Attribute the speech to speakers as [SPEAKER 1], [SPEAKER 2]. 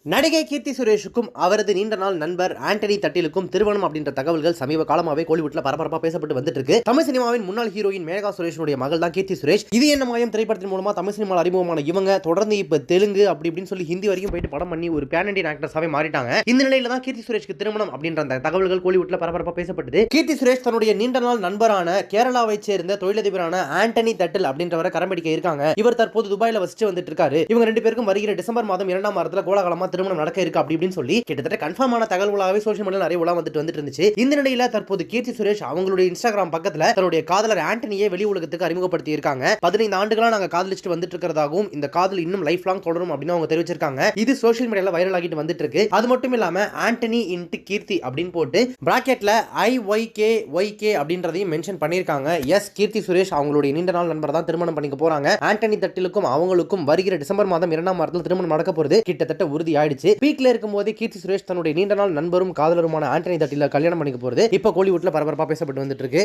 [SPEAKER 1] நடிகை கீர்த்தி சுரேஷுக்கும் அவரது நீண்ட நாள் நண்பர் ஆண்டனி தட்டிலுக்கும் திருமணம் அப்படின்ற தகவல்கள் சமீப காலமாவே கோலிவுட்ல பரபரப்பா பேசப்பட்டு வந்துட்டு இருக்கு. தமிழ் சினிமாவின் முன்னாள் ஹீரோயின் மேகா சுரேஷனுடைய மகள் தான் கீர்த்தி சுரேஷ். இது என்ன மாயம் திரைப்படத்தின் மூலமா தமிழ் சினிமாவில் அறிமுகமான இவங்க தொடர்ந்து இப்ப தெலுங்கு அப்படி இப்படின்னு சொல்லி ஹிந்தி வரைக்கும் போயிட்டு படம் பண்ணி ஒரு பேன் இண்டியன் ஆக்டர்ஸாவே மாறிட்டாங்க. இந்த நிலையில தான் கீர்த்தி சுரேஷ்க்கு திருமணம் அப்படின்ற அந்த தகவல்கள் கோலிவுட்ல பரபரப்பா பேசப்பட்டது. கீர்த்தி சுரேஷ் தன்னுடைய நீண்ட நாள் நண்பரான கேரளாவை சேர்ந்த தொழிலதிபரான ஆண்டனி தட்டில் அப்படின்றவரை கரம்பிடிக்க இருக்காங்க. இவர் தற்போது துபாயில வசிச்சு வந்துட்டு இருக்காரு. இவங்க ரெண்டு பேருக்கும் வருகிற டிசம்பர் மாதம் 2ஆம் வாரத்துல கோலாகலமா திருமணம் நடக்க இருக்கு அப்படின்னு சொல்லி கிட்டத்தட்ட கன்ஃபார்மான தகவல்களாகவே சோஷியல் மீடியால நிறைய உலா வந்துட்டு இருந்துச்சு. இந்த நிலையில தற்போது கீர்த்தி சுரேஷ் அவங்களுடைய இன்ஸ்டாகிராம் பக்கத்துல தன்னுடைய காதலர் ஆண்டனியை வெளி உலகத்துக்கு அறிமுகப்படுத்தி இருக்காங்க. 15 ஆண்டுகளா நாங்க காதலிச்சுட்டு வந்துட்டு இருக்கிறதாகவும் இந்த காதல் இன்னும் லைஃப் லாங் தொடரும் அப்படின்னு அவங்க தெரிவிச்சிருக்காங்க. இது சோஷியல் மீடியால வைரல் ஆகிட்டு வந்துட்டு இருக்கு. அது மட்டும் இல்லாம ஆண்டனி இன்டு கீர்த்தி அப்படின்னு போட்டு பிராக்கெட்ல IYKYK அப்படின்றதையும் மென்ஷன் பண்ணிருக்காங்க. எஸ், கீர்த்தி சுரேஷ் அவங்களுடைய நீண்ட நாள் நண்பர் தான் திருமணம் பண்ணிக்க போறாங்க. ஆண்டனி தட்டிலுக்கும் அவங்களுக்கும் வருகிற டிசம்பர் மாதம் 2ஆம் வாரத்தில் திருமணம் நடக்க போறது கிட்டத்தட்ட உறுதி ஆயிடுச்சு. பீக்ல இருக்கும்போது கீர்த்தி சுரேஷ் தன்னுடைய நீண்ட நாள் நண்பரும் காதலருமான ஆண்டனி தட்டில கல்யாணம் பண்ணிக்க போறது இப்ப கோலிவுட்ல பரபரப்பா பேசப்பட்டு வந்துட்டு இருக்கு.